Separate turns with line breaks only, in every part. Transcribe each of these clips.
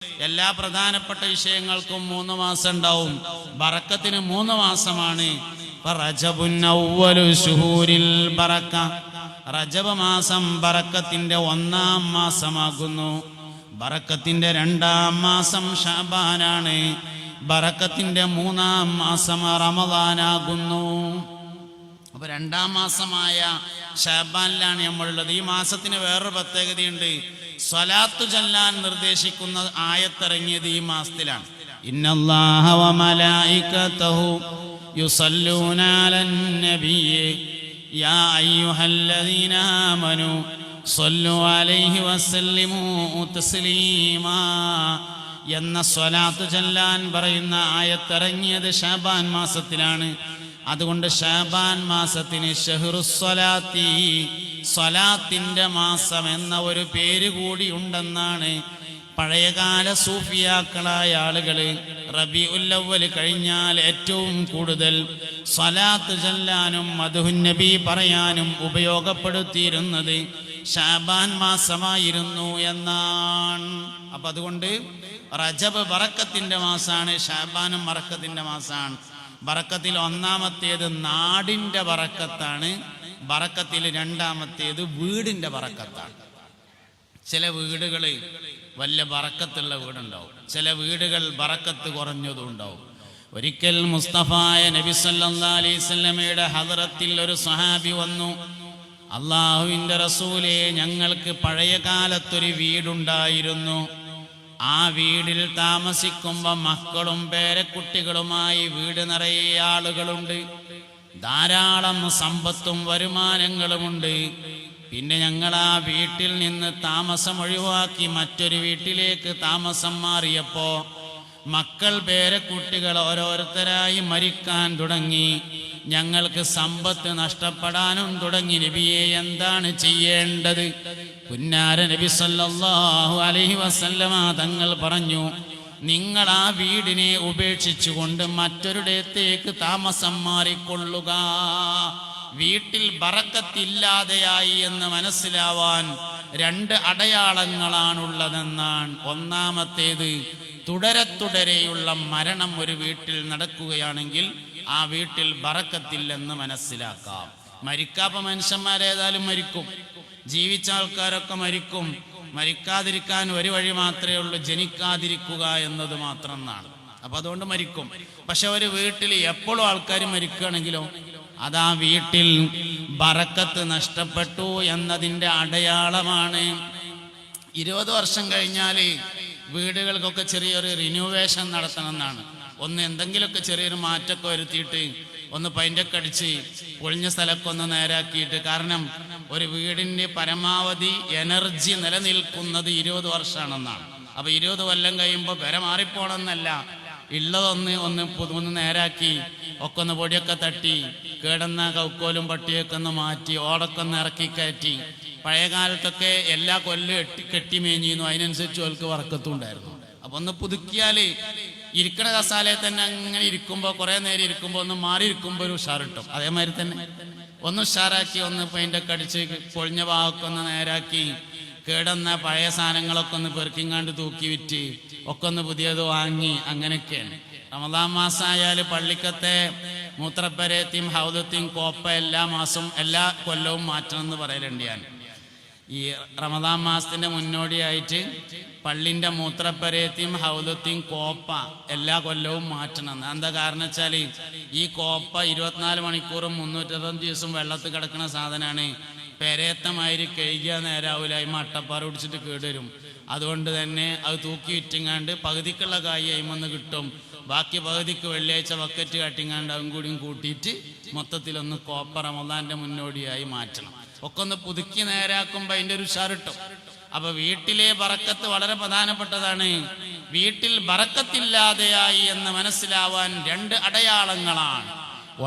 എല്ലാ പ്രധാനപ്പെട്ട വിഷയങ്ങൾക്കും 3 മാസം ഉണ്ടാവും. ബറക്കത്തിന് 3 മാസമാണ്. റജബുൻ അവ്വലു ശുഹൂരിൽ ബറക്ക. റജബ് മാസം ബറക്കത്തിന്റെ 1-ാം മാസമാകുന്നു. ബറക്കത്തിന്റെ 2-ാം മാസം ശഅബാനാണ്. ബറക്കത്തിന്റെ 3-ാം മാസം റമദാനാകുന്നു. അപ്പൊ 2-ാം മാസമായ ശഅബാനിലാണ് നമ്മളുള്ളത്. ഈ മാസത്തിന് വേറൊരു പ്രത്യേകതയുണ്ട്. സ്വലാത്തു ചൊല്ലാൻ നിർദ്ദേശിക്കുന്ന ആയത്തിറങ്ങിയത് ഈ മാസത്തിലാണ്. ഇന്നല്ലാഹ വ മലായികതഹു യുസല്ലൂന അലൻ നബിയ്യി യാ അയ്യുഹല്ലദീന ആമനൂ സ്വല്ലു അലൈഹി വസല്ലിമൂ തസ്ലീമാ എന്ന സ്വലാത്തു ചൊല്ലാൻ പറയുന്ന ആയത്തിറങ്ങിയത് ശഅബാൻ മാസത്തിലാണ്. അതുകൊണ്ട് ശഅബാൻ മാസത്തിന് ഷഹ്റുസ്സലാത്തി, സ്വലാത്തിന്റെ മാസം എന്ന ഒരു പേര് കൂടി ഉണ്ടെന്നാണ് പഴയകാല സൂഫിയാക്കളായ ആളുകൾ റബീഉൽ അവ്വൽ കഴിഞ്ഞാൽ ഏറ്റവും കൂടുതൽ സ്വലാത്ത് ചൊല്ലാനും മദ്ഹുൻ നബി പറയാനും ഉപയോഗപ്പെടുത്തിയിരുന്നത് ശഅബാൻ മാസമായിരുന്നു എന്നാണ്. അപ്പൊ അതുകൊണ്ട് റജബ് ബറക്കത്തിന്റെ മാസമാണ്, ശഅബാനും ബറക്കത്തിന്റെ മാസമാണ്. ബറക്കത്തിൽ 1-ാമത്തേത് നാടിന്റെ ബറക്കത്താണ്. ബറക്കത്തിൽ 2-ാമത്തേത് വീടിന്റെ ബറക്കത്താണ്. ചില വീടുകൾ വലിയ ബറക്കത്തുള്ള വീടുണ്ടാവും, ചില വീടുകൾ ബറക്കത്ത് കുറഞ്ഞതും ഉണ്ടാവും. ഒരിക്കൽ മുസ്തഫായ നബി സല്ലല്ലാഹു അലൈഹി വസല്ലമയുടെ ഹദ്റത്തിൽ ഒരു സ്വഹാബി വന്നു. അല്ലാഹുവിൻ്റെ റസൂലേ, ഞങ്ങൾക്ക് പഴയ കാലത്തൊരു വീടുണ്ടായിരുന്നു. ആ വീടിൽ താമസിക്കുമ്പോൾ മക്കളും പേരക്കുട്ടികളുമായി വീട് നിറയെ ആളുകളുണ്ട്, ധാരാളം സമ്പത്തും വരുമാനങ്ങളുമുണ്ട്. പിന്നെ ഞങ്ങൾ ആ വീട്ടിൽ നിന്ന് താമസം ഒഴിവാക്കി മറ്റൊരു വീട്ടിലേക്ക് താമസം മാറിയപ്പോൾ മക്കൾ പേരക്കുട്ടികൾ ഓരോരുത്തരായി മരിക്കാൻ തുടങ്ങി. ഞങ്ങൾക്ക് സമ്പത്ത് നഷ്ടപ്പെടാനും തുടങ്ങി. നബിയെ, എന്താണ് ചെയ്യേണ്ടത്? പുന്നാര നബി സല്ലല്ലാഹു അലൈഹി വസല്ലമ തങ്ങൾ പറഞ്ഞു, നിങ്ങൾ ആ വീടിനെ ഉപേക്ഷിച്ചുകൊണ്ട് മറ്റൊരിടത്തേക്ക് താമസം മാറിക്കൊള്ളുക. വീട്ടിൽ ബറക്കത്തില്ലാതെയായി എന്ന് മനസ്സിലാവാൻ 2 അടയാളങ്ങളാണുള്ളതെന്നാണ്. 1-ാമത്തേത്, തുടരെയുള്ള മരണം ഒരു വീട്ടിൽ നടക്കുകയാണെങ്കിൽ ആ വീട്ടിൽ ബറക്കത്തില്ലെന്ന് മനസ്സിലാക്കാം. മരിക്കാത്ത മനുഷ്യന്മാരേതായാലും മരിക്കും, ജീവിച്ച ആൾക്കാരൊക്കെ മരിക്കും. മരിക്കാതിരിക്കാൻ ഒരു വഴി മാത്രമേ ഉള്ളൂ, ജനിക്കാതിരിക്കുക എന്നത് മാത്രം എന്നാണ്. അപ്പൊ അതുകൊണ്ട് മരിക്കും. പക്ഷെ ഒരു വീട്ടിൽ എപ്പോഴും ആൾക്കാർ മരിക്കുകയാണെങ്കിലോ അതാ വീട്ടിൽ ബറക്കത്ത് നഷ്ടപ്പെട്ടു എന്നതിൻ്റെ അടയാളമാണ്. 20 വർഷം കഴിഞ്ഞാൽ വീടുകൾക്കൊക്കെ ചെറിയൊരു റിനോവേഷൻ നടത്തണം എന്നാണ്. ഒന്ന് എന്തെങ്കിലുമൊക്കെ ചെറിയൊരു മാറ്റമൊക്കെ വരുത്തിയിട്ട് ഒന്ന് പെയിൻ്റൊക്കെ അടിച്ച് പൊളിഞ്ഞ സ്ഥലമൊക്കെ ഒന്ന് നേരാക്കിയിട്ട്. കാരണം ഒരു വീടിൻ്റെ പരമാവധി എനർജി നിലനിൽക്കുന്നത് 20 വർഷമാണെന്നാണ്. അപ്പോൾ 20 കൊല്ലം കഴിയുമ്പോൾ പെര മാറിപ്പോണമെന്നല്ല, ഒന്ന് നേരാക്കി ഒക്കെ ഒന്ന് പൊടിയൊക്കെ തട്ടി കേടുന്ന കൗക്കോലും പട്ടിയൊക്കെ ഒന്ന് മാറ്റി ഓടൊക്കെ ഒന്ന് ഇറക്കി കയറ്റി. പഴയ കാലത്തൊക്കെ എല്ലാ കൊല്ലം കെട്ടിമേഞ്ഞിരുന്നു, അതിനനുസരിച്ച് അവർക്ക് വർക്കത്തുണ്ടായിരുന്നു. അപ്പൊ ഒന്ന് പുതുക്കിയാൽ ഇരിക്കണ കസാലയിൽ തന്നെ അങ്ങനെ ഇരിക്കുമ്പോൾ കുറേ നേരം ഇരിക്കുമ്പോൾ ഒന്ന് മാറി ഇരിക്കുമ്പോൾ ഒരു ഉഷാർ കിട്ടും. അതേമാതിരി തന്നെ ഒന്ന് ഉഷാറാക്കി ഒന്ന് പെയിൻ്റൊക്കെ അടിച്ച് പൊളിഞ്ഞ ഭാഗമൊക്കെ ഒന്ന് നേരാക്കി കേടുന്ന പഴയ സാധനങ്ങളൊക്കെ ഒന്ന് പെറുക്കിങ്ങാണ്ട് തൂക്കി വിറ്റ് ഒക്കെ ഒന്ന് പുതിയത് വാങ്ങി. അങ്ങനെയൊക്കെയാണ്. റമദാൻ മാസമായാൽ പള്ളിക്കത്തെ മൂത്രപ്പരയത്തെയും ഹൗദത്തെയും കോപ്പ എല്ലാ കൊല്ലവും മാറ്റണം എന്ന് പറയലുണ്ട് ഞാൻ. ഈ റമദാൻ മാസത്തിന്റെ മുന്നോടിയായിട്ട് പള്ളിൻ്റെ മൂത്രപ്പരയത്തെയും ഹൗദത്തെയും കോപ്പ എല്ലാ കൊല്ലവും മാറ്റണം. എന്താ കാരണം വെച്ചാൽ ഈ കോപ്പ 24 മണിക്കൂറും 365 ദിവസം വെള്ളത്തിൽ കിടക്കുന്ന സാധനമാണ്. പെരയത്തമാതിരി കഴുകിയ നേരാവില്ല, അട്ടപ്പാറ പിടിച്ചിട്ട് കേടുവരും. അതുകൊണ്ട് തന്നെ അത് തൂക്കി വിറ്റിങ്ങാണ്ട് പകുതിക്കുള്ള കായ് അയിമൊന്ന് കിട്ടും. ബാക്കി പകുതിക്ക് വെള്ളിയാഴ്ച ബക്കറ്റ് കാട്ടിങ്ങാണ്ട് അതും കൂടിയും കൂട്ടിയിട്ട് മൊത്തത്തിലൊന്ന് കോപ്പ റമദാന്റെ മുന്നോടിയായി മാറ്റണം. ഒക്കെ ഒന്ന് പുതുക്കി നേരാക്കുമ്പോൾ അതിൻ്റെ ഒരു ഉഷാർ കിട്ടും. അപ്പൊ വീട്ടിലെ ബറക്കത്ത് വളരെ പ്രധാനപ്പെട്ടതാണ്. വീട്ടിൽ ബറക്കത്തില്ലാതെയായി എന്ന് മനസ്സിലാവാൻ 2 അടയാളങ്ങളാണ്.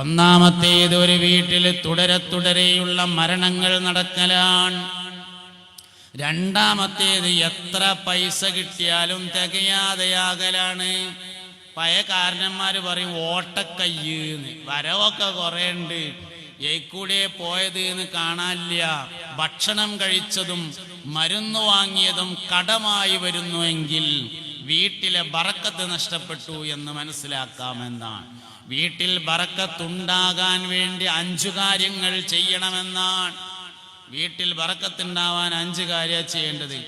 1-ാമത്തേത്, ഒരു വീട്ടിൽ തുടരെയുള്ള മരണങ്ങൾ നടക്കലാണ്. 2-ാമത്തേത്, എത്ര പൈസ കിട്ടിയാലും തികയാതെയാകലാണ്. പഴയ കാരണന്മാർ പറയും ഓട്ടക്കയ്യെന്ന്. വരവൊക്കെ കുറേ ഉണ്ട്, എയ്ക്കൂടെ പോയത് എന്ന് കാണാനില്ല. ഭക്ഷണം കഴിച്ചതും മരുന്ന് വാങ്ങിയതും കടമായി വരുന്നുവെങ്കിൽ വീട്ടിലെ ബറക്കത്ത് നഷ്ടപ്പെട്ടു എന്ന് മനസ്സിലാക്കാമെന്നാണ്. വീട്ടിൽ ബറക്കത്തുണ്ടാകാൻ വേണ്ടി 5 കാര്യങ്ങൾ ചെയ്യണമെന്നാണ്. വീട്ടിൽ ബറക്കത്തുണ്ടാവാൻ 5 കാര്യം ചെയ്യേണ്ടത്.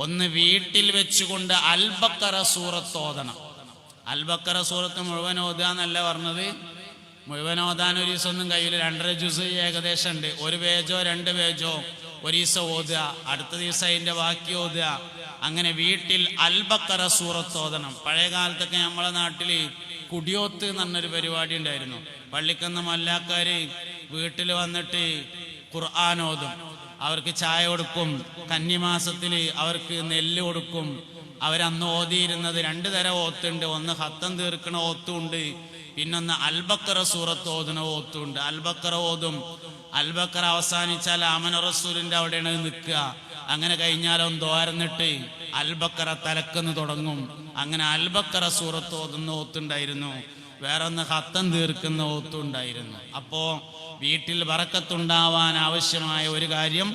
ഒന്ന്, വീട്ടിൽ വെച്ചുകൊണ്ട് അൽ-ബഖറ സൂറത്ത് ഓതണം. അൽ-ബഖറ സൂറത്ത് മുഴുവൻ ഓതുക എന്നല്ല പറഞ്ഞത്. മുഴുവൻ ഓതാൻ ഒരു ദിവസം ഒന്നും കഴിയില്ല. 2.5 ജുസ് ഏകദേശം ഉണ്ട്. 1 പേജോ 2 പേജോ ഒരു ദിവസം ഓതുക, അടുത്ത ദിവസം അതിൻ്റെ ബാക്കി ഓതുക. അങ്ങനെ വീട്ടിൽ അൽ-ബഖറ സൂറത്ത് ഓതണം. പഴയ കാലത്തൊക്കെ നമ്മളെ നാട്ടിൽ കുടിയോത്ത് എന്ന് പറഞ്ഞൊരു പരിപാടി ഉണ്ടായിരുന്നു. പള്ളിക്കന്ന് മല്ലാക്കാര് വീട്ടിൽ വന്നിട്ട് ഖുർആൻ ഓതും. അവർക്ക് ചായ കൊടുക്കും. കന്നിമാസത്തിൽ അവർക്ക് നെല്ല് കൊടുക്കും. അവരന്ന് ഓതിയിരുന്നത് 2 തരം ഓത്തുണ്ട്. ഒന്ന് ഹത്തം തീർക്കണ ഓത്തുണ്ട്, പിന്നൊന്ന് അൽ-ബഖറ സൂറത്ത് ഓതുന്ന ഓത്തുണ്ട്. അൽ-ബഖറ ഓതും. അൽ-ബഖറ അവസാനിച്ചാൽ ആമന റസൂലിന്റെ അവിടെയാണ് നിൽക്കുക. അങ്ങനെ കഴിഞ്ഞാലും തോരന്നിട്ട് അൽ-ബഖറ തലക്കെന്ന് തുടങ്ങും. അങ്ങനെ അൽ-ബഖറ സൂറത്ത് ഓതുന്ന ഓത്തുണ്ടായിരുന്നു. വേറൊന്ന് ഹത്തം തീർക്കുന്ന ഓത്തുണ്ടായിരുന്നു. അപ്പോ വീട്ടിൽ ബറക്കത്തുണ്ടാവാൻ ആവശ്യമായ ഒരു കാര്യം,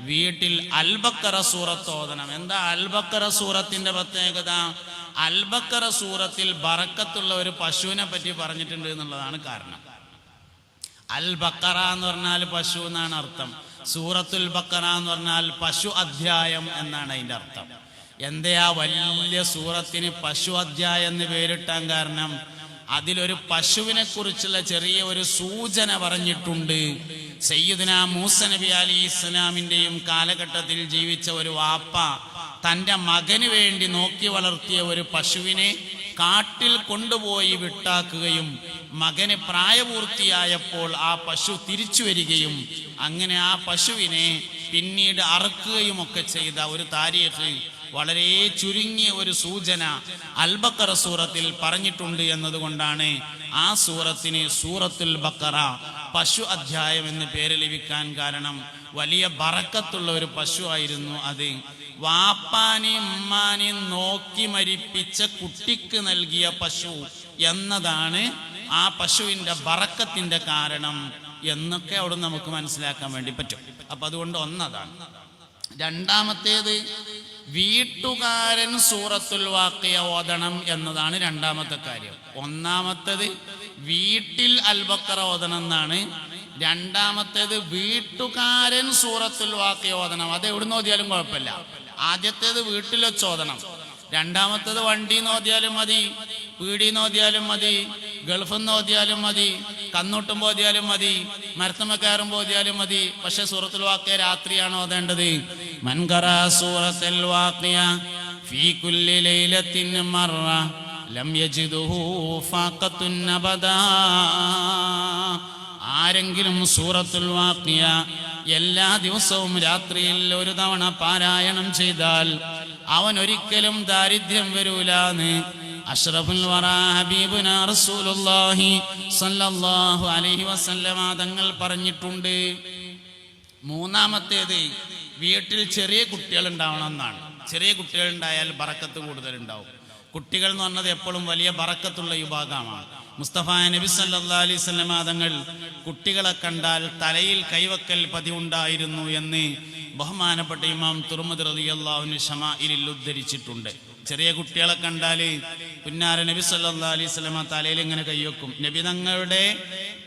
വീട്ടിൽ അൽ-ബഖറ സൂറത്ത് ഓതണം. എന്താ അൽ-ബഖറ സൂറത്തിന്റെ പ്രത്യേകത? അൽ-ബഖറ സൂറത്തിൽ ബറക്കത്തുള്ള ഒരു പശുവിനെ പറ്റി പറഞ്ഞിട്ടുണ്ട് എന്നുള്ളതാണ് കാരണം. അൽ-ബഖറ എന്ന് പറഞ്ഞാൽ പശു എന്നാണ് അർത്ഥം. സൂറത്തുൽ ബഖറ എന്ന് പറഞ്ഞാൽ പശു അധ്യായം എന്നാണ് അതിന്റെ അർത്ഥം. എന്താ വലിയ സൂറത്തിന് പശു അധ്യായം എന്ന് പേരിട്ടാൻ കാരണം, അതിലൊരു പശുവിനെ കുറിച്ചുള്ള ചെറിയ ഒരു സൂചന പറഞ്ഞിട്ടുണ്ട്. സയ്യിദുനാ മൂസ നബി അലൈഹി ഇസ്ലാമിന്റെയും കാലഘട്ടത്തിൽ ജീവിച്ച ഒരു വാപ്പ തൻ്റെ മകന് വേണ്ടി നോക്കി വളർത്തിയ ഒരു പശുവിനെ കാട്ടിൽ കൊണ്ടുപോയി വിട്ടാക്കുകയും മകന് പ്രായപൂർത്തിയായപ്പോൾ ആ പശു തിരിച്ചു വരികയും അങ്ങനെ ആ പശുവിനെ പിന്നീട് അറുക്കുകയും ഒക്കെ ചെയ്ത ഒരു താരീഖ്, വളരെ ചുരുങ്ങിയ ഒരു സൂചന അൽ-ബഖറ സൂറത്തിൽ പറഞ്ഞിട്ടുണ്ട് എന്നതുകൊണ്ടാണ് ആ സൂറത്തിന് സൂറത്തുൽ ബഖറ പശു അധ്യായം എന്ന് പേര് ലഭിക്കാൻ കാരണം. വലിയ ബറക്കത്തുള്ള ഒരു പശു ആയിരുന്നു അത്. വാപ്പാനെയും ഉമ്മാനെയും നോക്കി മരിപ്പിച്ച കുട്ടിക്ക് നൽകിയ പശു എന്നതാണ് ആ പശുവിന്റെ ബറക്കത്തിന്റെ കാരണം എന്നൊക്കെ അവിടെ നമുക്ക് മനസ്സിലാക്കാൻ വേണ്ടി പറ്റും. അപ്പൊ അതുകൊണ്ട് ഒന്നതാണ്. രണ്ടാമത്തേത്, വീട്ടുകാരൻ സൂറത്തുൽ വാഖിയ ഓതണം എന്നതാണ് രണ്ടാമത്തെ കാര്യം. ഒന്നാമത്തേത് വീട്ടിൽ അൽ-ബഖറ ഓതണം എന്നാണ്. രണ്ടാമത്തേത് വീട്ടുകാരൻ സൂറത്തുൽ വാഖിയ ഓതണം. അത് എവിടുന്ന് ഓതിയാലും കുഴപ്പമില്ല. ആദ്യത്തേത് വീട്ടിൽ വെച്ച് ഓതണം. രണ്ടാമത്തേത് വണ്ടിന്ന് ഓതിയാലും മതി, പീടിന്ന് ഓതിയാലും മതി, ഗൾഫിൽ നിന്ന് ഓതിയാലും മതി, കന്നൂട്ടുമ്പോൾ ഓതിയാലും മതി, മരത്തമ്മ കയറുമ്പോൾ ഓതിയാലും മതി. പക്ഷെ സൂറത്തുൽ വാഖിയ രാത്രിയാണ് ഓതേണ്ടത്. മൻ ഖറഅ സൂറത്തുൽ വാഖിയ ഫീ കുല്ലി ലൈലത്തിൻ മറ ലം യജിദുഹു ഫാഖത്തുൻ അബദാ. ആരെങ്കിലും സൂറത്തുൽ വാഖിയ എല്ലാ ദിവസവും രാത്രിയിൽ ഒരു തവണ പാരായണം ചെയ്താൽ അവൻ ഒരിക്കലും ദാരിദ്ര്യം വരൂലാന്ന് അഷ്റഫുൽ വറാ ഹബീബുനാ റസൂലുള്ളാഹി സ്വല്ലല്ലാഹു അലൈഹി വസല്ലമ തങ്ങൾ പറഞ്ഞിട്ടുണ്ട്. മൂന്നാമത്തേത്, വീട്ടിൽ ചെറിയ കുട്ടികൾ ഉണ്ടാവണം എന്നാണ്. ചെറിയ കുട്ടികൾ ഉണ്ടായാൽ ബറക്കത്ത് കൂടുതലുണ്ടാവും. കുട്ടികൾ എന്ന് പറഞ്ഞത് എപ്പോഴും വലിയ ബറക്കത്തുള്ള വിഭാഗമാണ്. മുസ്തഫ നബി സല്ലല്ലാഹു അലൈഹി വസല്ലമ തങ്ങൾ കുട്ടികളെ കണ്ടാൽ തലയിൽ കൈവക്കൽ പതിവുണ്ടായിരുന്നു എന്ന് ബഹുമാനപ്പെട്ട ഇമാം തുർമുദി റളിയല്ലാഹു അൻഹു ശമാഇലിൽ ഉദ്ധരിച്ചിട്ടുണ്ട്. ചെറിയ കുട്ടികളെ കണ്ടാൽ പുന്നാര നബി സല്ലല്ലാഹു അലൈഹി വസല്ലമ തലയിൽ ഇങ്ങനെ കൈവെക്കും. നബി തങ്ങളുടെ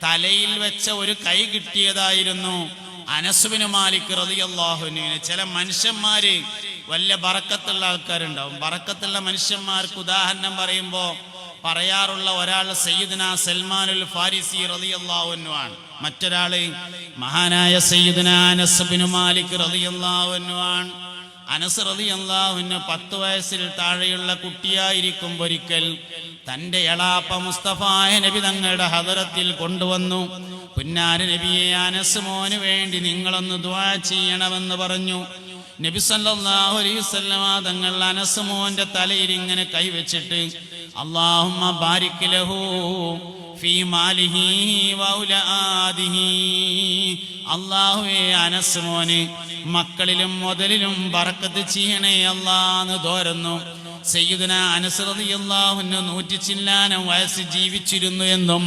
തലയിൽ വെച്ച ഒരു കൈ കിട്ടിയതായിരുന്നു അനസ് ബിൻ മാലിക് റളിയല്ലാഹു അൻഹുവിന്. ചില മനുഷ്യന്മാര് വലിയ ബറക്കത്തുള്ള ആൾക്കാരുണ്ടാവും. ബറക്കത്തുള്ള മനുഷ്യന്മാർക്ക് ഉദാഹരണം പറയുമ്പോൾ പറയാറുള്ള ഒരാൾ സയ്യിദുനാ സൽമാനുൽ ഫാരിസി റളിയല്ലാഹു അൻഹു ആണ്. മറ്റൊരാള് മഹാനായ സയ്യിദുനാ അനസ് ബിൻ മാലിക് റളിയല്ലാഹു അൻഹു ആണ്. അനസ് റളിയല്ലാഹു അൻഹു 10 വയസ്സിൽ താഴെയുള്ള കുട്ടിയായിരിക്കുമ്പോൾ ഒരിക്കൽ തന്റെ എളാപ്പ മുസ്തഫായ നബി തങ്ങളുടെ ഹദറത്തിൽ കൊണ്ടുവന്നു. പുന്നാര നബിയെ, അനസ് മോന് വേണ്ടി നിങ്ങളൊന്ന് ദുആ ചെയ്യണമെന്ന് പറഞ്ഞു. നബി സല്ലല്ലാഹു അലൈഹി വസല്ലമ തങ്ങൾ അനസ് മോന്റെ തലയിൽ ഇങ്ങനെ കൈവച്ചിട്ട് അല്ലാഹുമ്മ ബാരിക് ലഹു ഫീ മാലിഹി വൗലാദിഹി, അല്ലാഹുവേ അനസ് മോന് മക്കളിലും മുതലിലും ബറക്കത്ത് ചെയ്യണേ അല്ലാഹ് ദോരുന്നു. സയ്യിദുനാ അനസ് റളിയല്ലാഹു അൻഹു 100 ചില്ലാനം വയസ്സ് ജീവിച്ചിരുന്നു എന്നും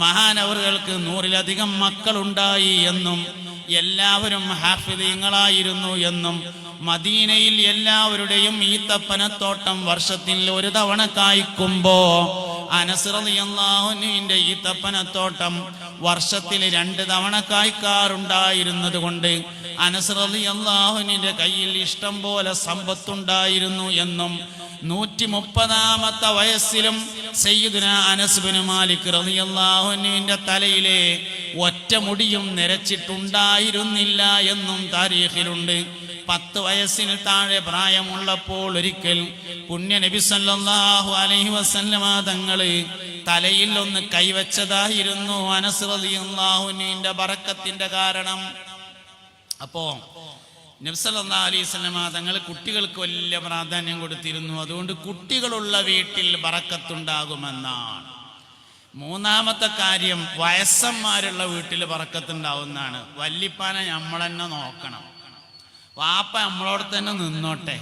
മഹാനവറുകൾക്ക് 100-ലധികം മക്കളുണ്ടായി എന്നും എല്ലാവരും ഹാഫിദീങ്ങളായിരുന്നു എന്നും മദീനയിൽ എല്ലാവരുടെയും ഈത്തപ്പനത്തോട്ടം വർഷത്തിൽ ഒരു തവണ കായ്ക്കുമ്പോ അനസ് റളിയല്ലാഹു അൻഹുവിന്റെ ഈത്തപ്പനത്തോട്ടം വർഷത്തിൽ 2 തവണ കായ്ക്കാറുണ്ടായിരുന്നത് കൊണ്ട് അനസ് റളിയല്ലാഹു അൻഹുവിന്റെ കയ്യിൽ ഇഷ്ടം പോലെ സമ്പത്തുണ്ടായിരുന്നു എന്നും 130-ാമത്തെ വയസ്സിലും സയ്യിദുനാ അനസ് ബിൻ മാലിക് റളിയല്ലാഹു അൻഹുവിന്റെ തലയിലെ ഒറ്റ മുടിയും നിരച്ചിട്ടുണ്ടായിരുന്നില്ല എന്നും താരീഖിലുണ്ട്. 10 വയസ്സിന് താഴെ പ്രായമുള്ളപ്പോൾ ഒരിക്കൽ പുണ്യ നബി സല്ലല്ലാഹു അലൈഹി വസല്ലമ തങ്ങള് തലയിൽ ഒന്ന് കൈവച്ചതായിരുന്നു അനസ് റളിയല്ലാഹു അൻഹുവിന്റെ ബറക്കത്തിന്റെ കാരണം. അപ്പോ നബി സല്ലല്ലാഹു അലൈഹി വസല്ലമ തങ്ങൾ കുട്ടികൾക്ക് വലിയ പ്രാധാന്യം കൊടുത്തിരുന്നു. അതുകൊണ്ട് കുട്ടികളുള്ള വീട്ടിൽ ബറക്കത്തുണ്ടാകുമെന്നാണ്. 3-ാമത്തെ കാര്യം, വയസ്സന്മാരുള്ള വീട്ടിൽ ബറക്കത്തുണ്ടാവുന്നതാണ്. വല്ലിപ്പാനെ നമ്മൾ തന്നെ നോക്കണം. വാപ്പ നമ്മളോട് തന്നെ നിന്നോട്ടെ,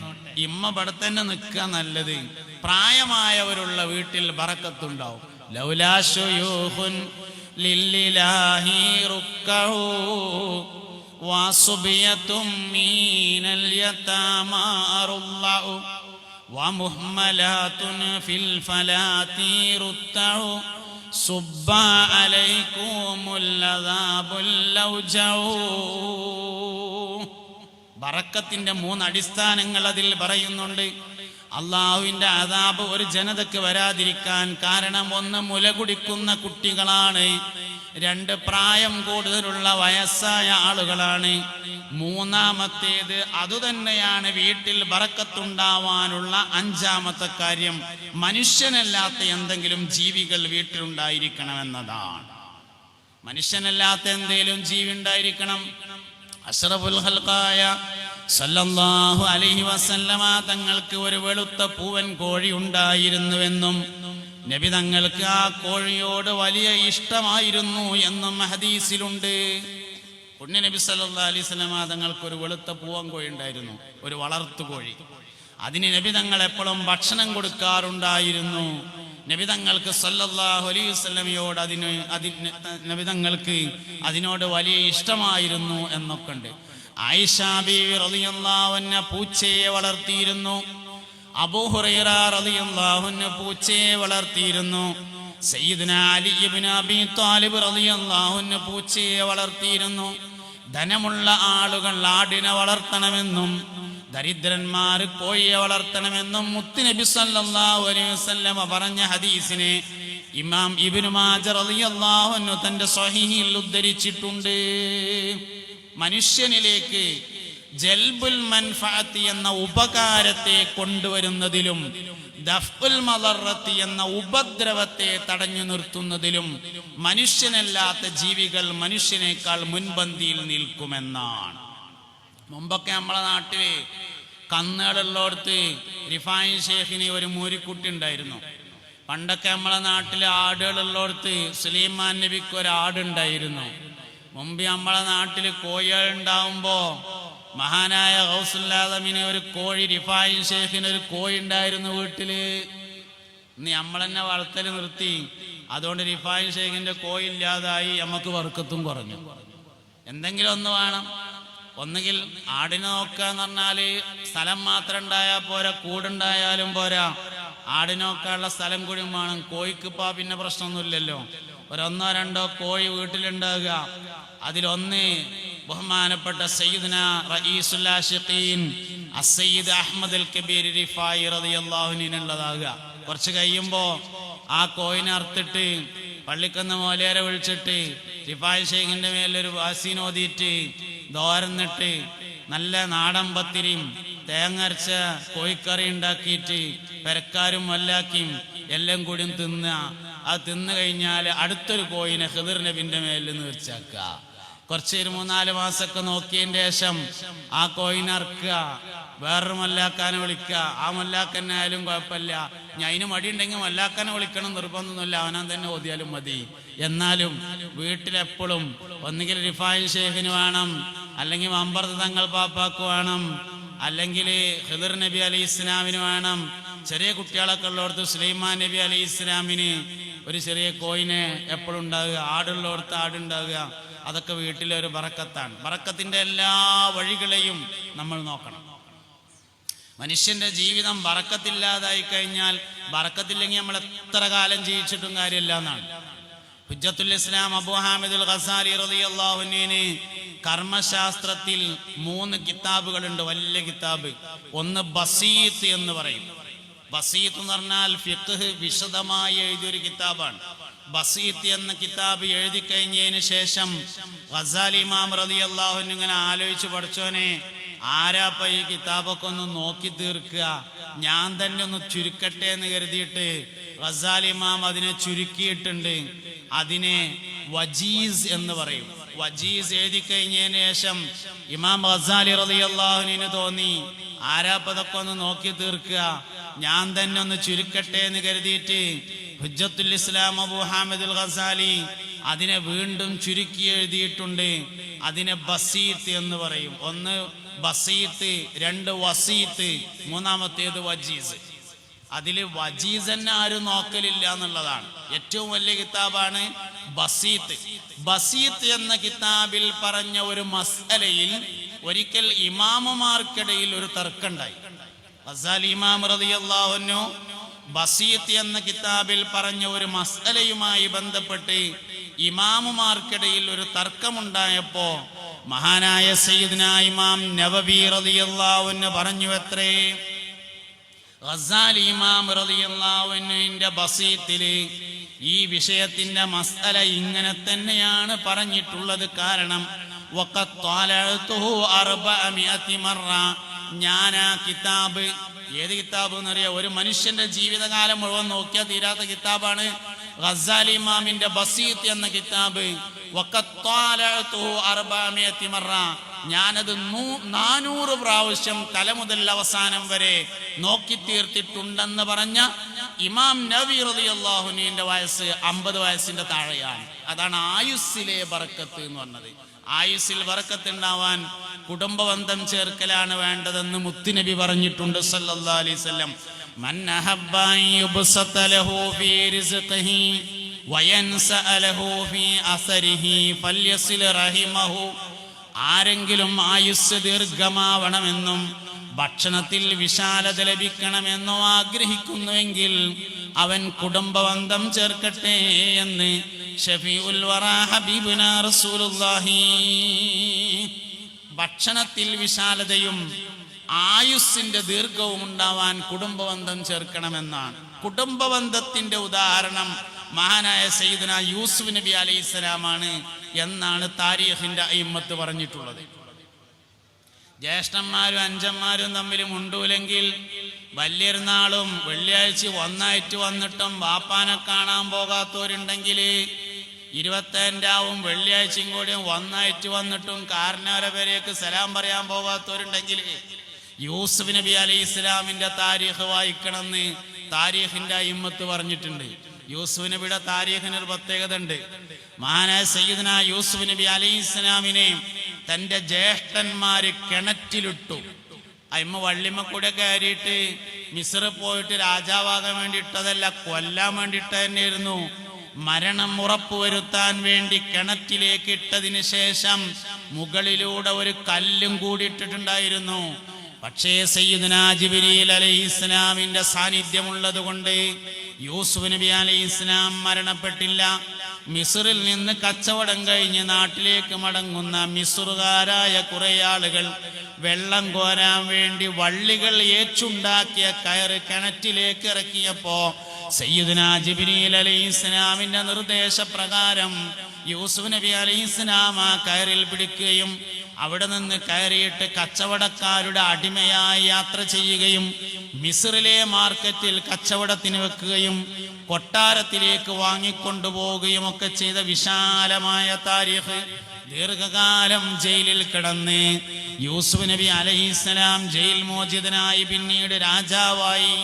ഇമ്മ ഇവിടെ തന്നെ നിൽക്കുക നല്ലത്. പ്രായമായവരുള്ള വീട്ടിൽ ബറക്കത്തുണ്ടാവും. ലൗലാ ശുയൂഖുൻ ലില്ലാഹി റുക്കഹു വസുബിയതും മീനൽ യതാമാ റുല്ലഉ വമുഹ്മലാതുൻ ഫിൽ ഫലാതി റുത്തഉ സുബ്ബ അലൈകുമുൽ അദാബുൽ ലൗജഉ. ബറക്കത്തിന്റെ 3 അടിസ്ഥാനങ്ങൾ അതിൽ പറയുന്നുണ്ട്. അള്ളാഹുവിന്റെ അദാബ് ഒരു ജനതക്ക് വരാതിരിക്കാൻ കാരണം 1 മുല കുടിക്കുന്ന കുട്ടികളാണ്, 2 പ്രായം കൂടുതലുള്ള വയസ്സായ ആളുകളാണ്, 3-ാമത്തേത് അതുതന്നെയാണ് വീട്ടിൽ ബറക്കത്തുണ്ടാവാനുള്ള 5-ാമത്തെ കാര്യം, മനുഷ്യനല്ലാത്ത എന്തെങ്കിലും ജീവികൾ വീട്ടിലുണ്ടായിരിക്കണമെന്നതാണ്. മനുഷ്യനല്ലാത്ത എന്തെങ്കിലും ജീവി ഉണ്ടായിരിക്കണം. അഷ്റഫുൽ ഖൽഖായ സല്ലല്ലാഹു അലൈഹി വസല്ലമ തങ്ങൾക്ക് ഒരു വെളുത്ത പൂവൻ കോഴി ഉണ്ടായിരുന്നുവെന്നും നബി തങ്ങൾക്ക് ആ കോഴിയോട് വലിയ ഇഷ്ടമായിരുന്നു എന്നും ഹദീസിലുണ്ട്. പുണ്യ നബി സല്ലല്ലാഹു അലൈഹി വസല്ലമ തങ്ങൾക്ക് ഒരു വെളുത്ത പൂവൻ കോഴി ഉണ്ടായിരുന്നു, ഒരു വളർത്തു കോഴി. അതിന് നബി തങ്ങൾ എപ്പോഴും ഭക്ഷണം കൊടുക്കാറുണ്ടായിരുന്നു. നബി തങ്ങൾക്ക് സല്ലല്ലാഹു അലൈഹി വസല്ലമയോട് നബി തങ്ങൾക്ക് അതിനോട് വലിയ ഇഷ്ടമായിരുന്നു എന്നൊക്കെ ഉണ്ട്. ആയിഷ ബീവി റളിയല്ലാഹു അൻഹ പൂച്ചയെ വളർത്തിയിരുന്നു. അബൂ ഹുറൈറ റളിയല്ലാഹു അൻഹു പൂച്ചയെ വളർത്തിയിരുന്നു. സയ്യിദുനാ അലി ഇബ്നു അബീ ത്വാലിബ് റളിയല്ലാഹു അൻഹു പൂച്ചയെ വളർത്തിയിരുന്നു. ധനമുള്ള ആളുകൾ ആടിനെ വളർത്തണമെന്നും ദരിദ്രന്മാർ കോഴിയെ വളർത്തണമെന്നും മുത്തുനബി സല്ലല്ലാഹു അലൈഹി വസല്ലമ പറഞ്ഞ ഹദീസിനെ ഇമാം ഇബ്നു മാജ റളിയല്ലാഹു അൻഹു തന്റെ സ്വഹീഹിൽ ഉദ്ധരിച്ചിട്ടുണ്ട്. മനുഷ്യനിലേക്ക് ജൽബുൽ മൻഫഅത്തി എന്ന ഉപകാരത്തെ കൊണ്ടുവരുന്നതിലും ദഫ്ഉൽ മദറത്തി എന്ന ഉപദ്രവത്തെ തടഞ്ഞു നിർത്തുന്നതിലും മനുഷ്യനല്ലാത്ത ജീവികൾ മനുഷ്യനേക്കാൾ മുൻപന്തിയിൽ നിൽക്കുമെന്നാണ്. മുമ്പൊക്കെ നമ്മളെ നാട്ടില് കന്നുകളുള്ളോടത്ത് റിഫായി ഷേഖിന് ഒരു മൂരിക്കുട്ടി ഉണ്ടായിരുന്നു. പണ്ടൊക്കെ നമ്മളെ നാട്ടില് ആടുകളുള്ളോടത്ത് സുലൈമാൻ നബിക്ക് ഒരു ആടുണ്ടായിരുന്നു. മുമ്പ് നമ്മളെ നാട്ടില് കോഴികൾ ഉണ്ടാവുമ്പോ മഹാനായ ഗൗസുൽ ആദമിന് ഒരു കോഴി, റിഫായി ഷേഖിന് ഒരു കോഴി ഉണ്ടായിരുന്നു വീട്ടില്. ഇന്ന് നമ്മളെന്നെ വളർത്തല് നിർത്തി. അതുകൊണ്ട് റിഫായി ഷേഖിന്റെ കോഴി ഇല്ലാതായി, നമുക്ക് വർക്കത്തും കുറഞ്ഞു. എന്തെങ്കിലും ഒന്ന് വേണം. ഒന്നുകിൽ ആടിനെ നോക്കുക എന്ന് പറഞ്ഞാല് സ്ഥലം മാത്രം ഉണ്ടായാൽ പോരാ, കൂടുണ്ടായാലും പോരാ, ആടിനെ നോക്കാനുള്ള സ്ഥലം കൂടി വേണം. കോഴിക്കിപ്പോ പിന്നെ പ്രശ്നമൊന്നുമില്ലല്ലോ. 1 2 കോഴി വീട്ടിലുണ്ടാകുക. അതിലൊന്ന് ബഹുമാനപ്പെട്ട സയ്യിദുനാ റഈസുൽ ആശിഖീൻ അസ്സയ്യിദ് അഹ്മദ് അൽ കബീർ റിഫായി റളിയല്ലാഹു അൻഹുവിനുള്ളതാകുക. കുറച്ച് കഴിയുമ്പോ ആ കോഴിനെ അറുത്തിട്ട് പള്ളിക്കന്ന് മോലേരെ വിളിച്ചിട്ട് റിഫായി ഷേഖിന്റെ മേലൊരു വാസീനോദിയിട്ട് ദോരന്നിട്ട് നല്ല നാടൻ പത്തിരിയും തേങ്ങരച്ച കോഴിക്കറി ഉണ്ടാക്കിയിട്ട് പെരക്കാരും വല്ലാക്കിയും എല്ലാം കൂടി തിന്നുക. അത് തിന്നു കഴിഞ്ഞാൽ അടുത്തൊരു കോഴിനെ ഖിദിർ നബിന്റെ മേലിൽ നീർച്ചാക്കുക. കുറച്ച് 3-4 മാസമൊക്കെ നോക്കിയതിന്റെ ശേഷം ആ കോഴിനെ അറക്കുക, വേറൊരു മല്ലാക്കാനെ വിളിക്കുക. ആ മല്ലാക്കനായാലും കുഴപ്പമില്ല, ഞാൻ അതിന് മടിയുണ്ടെങ്കിൽ മല്ലാക്കാനെ വിളിക്കണം, നിർബന്ധമൊന്നുമില്ല, അവനാൻ തന്നെ ഓതിയാലും മതി. എന്നാലും വീട്ടിലെപ്പോഴും ഒന്നുകിൽ റിഫായി ഷേഖിന് വേണം, അല്ലെങ്കിൽ മമ്പർത്ത് തങ്ങൾ പാപ്പാക്ക് വേണം, അല്ലെങ്കിൽ ഖിദിർ നബി അലൈഹി ഇസ്ലാമിന് വേണം. ചെറിയ കുട്ടികളൊക്കെ ഉള്ളടത്ത് സുലൈമാൻ നബി അലൈഹി ഇസ്ലാമിന് ഒരു ചെറിയ കോയിനെ എപ്പോഴും ഉണ്ടാകുക, ആടുള്ളടത്ത് ആടുണ്ടാകുക. അതൊക്കെ വീട്ടിലെ ഒരു ബറക്കത്താണ്. ബറക്കത്തിന്റെ എല്ലാ വഴികളെയും നമ്മൾ നോക്കണം. മനുഷ്യന്റെ ജീവിതം ബറക്കത്തില്ലാതായി കഴിഞ്ഞാൽ, ബറക്കത്തില്ലെങ്കിൽ നമ്മൾ എത്ര കാലം ജീവിച്ചിട്ടും കാര്യമില്ല എന്നാണ്. ഹുജ്ജത്തുൽ ഇസ്ലാം അബൂ ഹാമിദുൽ ഗസാലി റളിയല്ലാഹു അൻഹുവിന് കർമ്മശാസ്ത്രത്തിൽ 3 കിതാബുകളുണ്ട്, വലിയ കിതാബ്. ഒന്ന് ബസീത്ത് എന്ന് പറയും. ബസീത്ത് എന്ന് പറഞ്ഞാൽ ഫിഖ്ഹ് വിശദമായി എഴുതിയൊരു കിതാബാണ്. ബസീത്ത് എന്ന കിതാബ് എഴുതി കഴിഞ്ഞതിന് ശേഷം ഗസാലി ഇമാം റളിയല്ലാഹു അൻഹു ഇങ്ങനെ ആലോചിച്ച്, പഠിച്ചോനെ, ആരാപ്പ ഈ കിതാബൊക്കെ ഒന്ന് നോക്കി തീർക്കുക, ഞാൻ തന്നെ ഒന്ന് ചുരുക്കട്ടെ എന്ന് കരുതിയിട്ട് ഗസാലി ഇമാം അതിനെ ചുരുക്കിയിട്ടുണ്ട്. അതിനെ വജീസ് എന്ന് പറയും. വജീസ് എഴുതി കഴിഞ്ഞതിന് ശേഷം ഇമാം ഗസാലി റളിയല്ലാഹു അൻഹുവിന് തോന്നി, ആരാപ്പതൊക്കെ ഒന്ന് നോക്കി തീർക്കുക, ഞാൻ തന്നെ ഒന്ന് ചുരുക്കട്ടെ എന്ന് കരുതിയിട്ട് ഹുജ്ജത്തുൽ ഇസ്ലാം അബൂ ഹാമിദുൽ ഗസാലി അതിനെ വീണ്ടും ചുരുക്കി എഴുതിയിട്ടുണ്ട്. അതിനെ ബസീത്ത് എന്ന് പറയും. ഒന്ന് ബസീത്ത്, 2 വസീത്ത്, 3-ാമത്തേത് വജീസ്. അതിൽ വജീസ് തന്നെ ആരും നോക്കലില്ല എന്നുള്ളതാണ്. ഏറ്റവും വലിയ കിതാബാണ് ബസീത്ത്. ബസീത്ത് എന്ന കിതാബിൽ പറഞ്ഞ ഒരു മസ്അലയിൽ ഒരിക്കൽ ഇമാമുമാർക്കിടയിൽ ഒരു തർക്കമുണ്ടായി. ഗസാലി ഇമാം റളിയല്ലാഹു അൻഹു ബസീത്ത് എന്ന കിതാബിൽ പറഞ്ഞ ഒരു മസ്അലയുമായി ബന്ധപ്പെട്ട് ഇമാമുമാർക്കിടയിൽ ഒരു തർക്കമുണ്ടായപ്പോ മഹാനായ സയ്യിദ്നാ ഇമാം നവവി റളിയല്ലാഹു അൻഹു പറഞ്ഞു, എത്രേ, ഗസാലി ഇമാം റളിയല്ലാഹു അൻഹുവിന്റെ ബസീത്തില് ഈ വിഷയത്തിന്റെ മസ്അല ഇങ്ങനെ തന്നെയാണ് പറഞ്ഞിട്ടുള്ളത്. കാരണം വഖത് ത്വലഅതുഹു 400 മറ, ഞാൻ ആ കിതാബ്, ഏത് കിതാബ് എന്നറിയാം, ഒരു മനുഷ്യന്റെ ജീവിതകാലം മുഴുവൻ നോക്കിയാൽ തീരാത്ത കിതാബാണ് ഗസാലി ഇമാമിന്റെ ബസീത്ത് എന്ന കിതാബ്. വഖത് ത്വലഅതുഹു 400 മറ, ഞാനത് 400 പ്രാവശ്യം തല മുതൽ അവസാനം വരെ നോക്കി തീർത്തിട്ടുണ്ടെന്ന് പറഞ്ഞ ഇമാം നവവി റളിയല്ലാഹു അൻഹുവിന്റെ വയസ്സ് 50 വയസ്സിന്റെ താഴെയാണ്. അതാണ് ആയുസ്സിലെ ബറക്കത്ത് എന്ന് പറഞ്ഞത്. ആയുസ്സിൽ ബറക്കത്ത് ഉണ്ടാവാൻ കുടുംബബന്ധം ചേർക്കലാണ് വേണ്ടതെന്ന് മുത്തുനബി പറഞ്ഞിട്ടുണ്ട് സല്ലല്ലാഹു അലൈഹി വസല്ലം. മൻ അഹബ്ബ യുബ്സത ലഹു ഫീ റിസ്ഖിഹി വയൻസഅ ലഹു ഫീ അസരിഹി ഫൽയസിൽ റഹിമഹു. ആരെങ്കിലും ആയുസ് ദീർഘമാവണമെന്നും ഭക്ഷണത്തിൽ വിശാലത ലഭിക്കണമെന്നോ ആഗ്രഹിക്കുന്നുവെങ്കിൽ അവൻ കുടുംബബന്ധം ചേർക്കട്ടെ എന്ന് ഷഫീഉൽ വറാ ഹബീബുനാ റസൂലുള്ളാഹി. ഭക്ഷണത്തിൽ വിശാലതയും ആയുസ്സിന്റെ ദീർഘവും ഉണ്ടാവാൻ കുടുംബബന്ധം ചേർക്കണമെന്നാണ്. കുടുംബബന്ധത്തിന്റെ ഉദാഹരണം മഹാനായ സയ്യിദുനാ യൂസുഫ് നബി അലൈഹിസ്സലാമാണ് എന്നാണ് താരീഖിന്റെ അയിമ്മത്ത് പറഞ്ഞിട്ടുള്ളത്. ജ്യേഷ്ഠന്മാരും അഞ്ചന്മാരും തമ്മിൽ മുണ്ടൂലെങ്കിൽ വലിയൊരുനാളും വെള്ളിയാഴ്ച ഒന്നായിട്ട് വന്നിട്ടും വാപ്പാനെ കാണാൻ പോകാത്തവരുണ്ടെങ്കിൽ 25-ാവും വെള്ളിയാഴ്ചയും കൂടിയും ഒന്നായിട്ട് വന്നിട്ടും കാരണവരെ പേരേക്ക് സലാം പറയാൻ പോകാത്തവരുണ്ടെങ്കിൽ യൂസുഫ് നബി അലൈഹി ഇസ്ലാമിന്റെ താരീഖ് വായിക്കണമെന്ന് താരീഖിന്റെ അയിമ്മത്ത് പറഞ്ഞിട്ടുണ്ട്. യൂസുഫ് നബിയുടെ താരീഖിന് ഒരു പ്രത്യേകത ഉണ്ട്. മഹാനായ സയ്യിദ്നാ യൂസുഫ് നബി അലൈഹി ഇസ്ലാമിനെ തന്റെ ജ്യേഷ്ഠന്മാര് കിണറ്റിലിട്ടു. അയിമ്മ വള്ളിമ്മ കൂടെ കയറിയിട്ട് മിസ്ർ പോയിട്ട് രാജാവാകാൻ വേണ്ടി ഇട്ടതല്ല, കൊല്ലാൻ വേണ്ടിയിട്ട് തന്നെയായിരുന്നു. മരണം ഉറപ്പുവരുത്താൻ വേണ്ടി കിണറ്റിലേക്ക് ഇട്ടതിന് ശേഷം മുകളിലൂടെ ഒരു കല്ലും കൂടി ഇട്ടിട്ടുണ്ടായിരുന്നു. പക്ഷേ സയ്യിദുനാ ജിബ്രീൽ അലൈഹിസ്സലാമിന്റെ സാന്നിധ്യമുള്ളത് കൊണ്ട് യൂസുഫ് നബി അലൈഹിസ്സലാം മരണപ്പെട്ടില്ല. മിസ്റിൽ നിന്ന് കച്ചവടം കഴിഞ്ഞ് നാട്ടിലേക്ക് മടങ്ങുന്ന മിസ്റുകാരായ കുറെ ആളുകൾ വെള്ളം കോരാൻ വേണ്ടി വള്ളികൾ ഏച്ചുണ്ടാക്കിയ കയറ് കിണറ്റിലേക്ക് ഇറക്കിയപ്പോ സയ്യിദുനാ ജിബ്രീൽ അലൈഹിസ്സലാമിന്റെ നിർദ്ദേശപ്രകാരം യൂസുഫ് നബി അലൈഹിസ്സലാം ആ കയറിൽ പിടിക്കുകയും അവിടെ നിന്ന് കയറിയിട്ട് കച്ചവടക്കാരുടെ അടിമയായി യാത്ര ചെയ്യുകയും മിസ്റിലെ മാർക്കറ്റിൽ കച്ചവടത്തിന് വെക്കുകയും കൊട്ടാരത്തിലേക്ക് വാങ്ങിക്കൊണ്ടുപോവുകയും ഒക്കെ ചെയ്ത വിശാലമായ താരീഖ്. ദീർഘകാലം ജയിലിൽ കിടന്ന് യൂസുഫ് നബി അലൈഹിസ്സലാം ജയിൽ മോചിതനായി പിന്നീട് രാജാവായി.